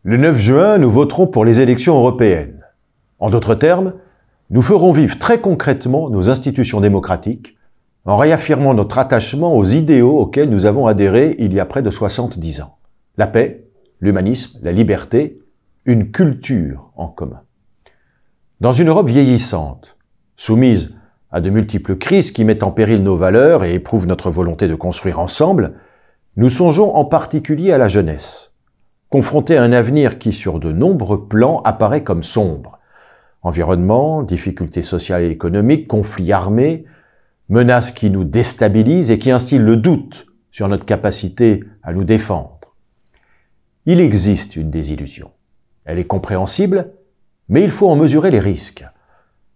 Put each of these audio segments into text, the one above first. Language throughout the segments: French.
Le 9 juin, nous voterons pour les élections européennes. En d'autres termes, nous ferons vivre très concrètement nos institutions démocratiques en réaffirmant notre attachement aux idéaux auxquels nous avons adhéré il y a près de 70 ans. La paix, l'humanisme, la liberté, une culture en commun. Dans une Europe vieillissante, soumise à de multiples crises qui mettent en péril nos valeurs et éprouvent notre volonté de construire ensemble, nous songeons en particulier à la jeunesse, confrontée à un avenir qui, sur de nombreux plans, apparaît comme sombre. Environnement, difficultés sociales et économiques, conflits armés, menaces qui nous déstabilisent et qui instillent le doute sur notre capacité à nous défendre. Il existe une désillusion. Elle est compréhensible, mais il faut en mesurer les risques.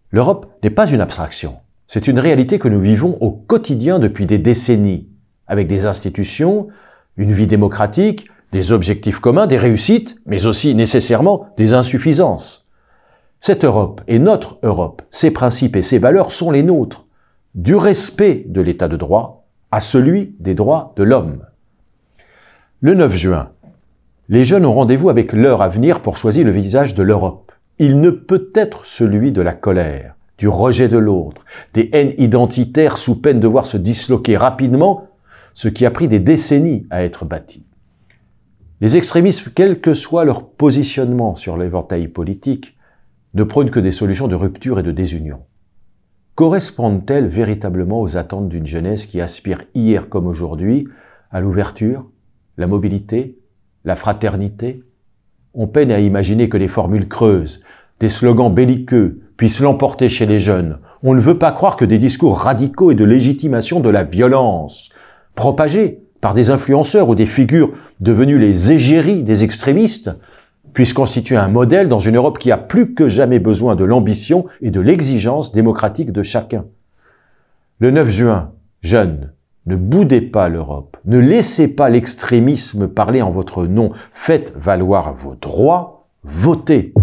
L'Europe n'est pas une abstraction. C'est une réalité que nous vivons au quotidien depuis des décennies, avec des institutions, une vie démocratique, des objectifs communs, des réussites, mais aussi nécessairement des insuffisances. Cette Europe est notre Europe. Ses principes et ses valeurs sont les nôtres, du respect de l'état de droit à celui des droits de l'homme. Le 9 juin, les jeunes ont rendez-vous avec leur avenir pour choisir le visage de l'Europe. Il ne peut être celui de la colère, du rejet de l'autre, des haines identitaires sous peine de voir se disloquer rapidement ce qui a pris des décennies à être bâti. Les extrémistes, quel que soit leur positionnement sur l'éventail politique, ne prônent que des solutions de rupture et de désunion. Correspondent-elles véritablement aux attentes d'une jeunesse qui aspire hier comme aujourd'hui à l'ouverture, la mobilité, la fraternité? On peine à imaginer que des formules creuses, des slogans belliqueux puissent l'emporter chez les jeunes. On ne veut pas croire que des discours radicaux et de légitimation de la violence, propagés par des influenceurs ou des figures devenues les égéries des extrémistes, puissent constituer un modèle dans une Europe qui a plus que jamais besoin de l'ambition et de l'exigence démocratique de chacun. Le 9 juin, jeunes, ne boudez pas l'Europe, ne laissez pas l'extrémisme parler en votre nom, faites valoir vos droits, votez.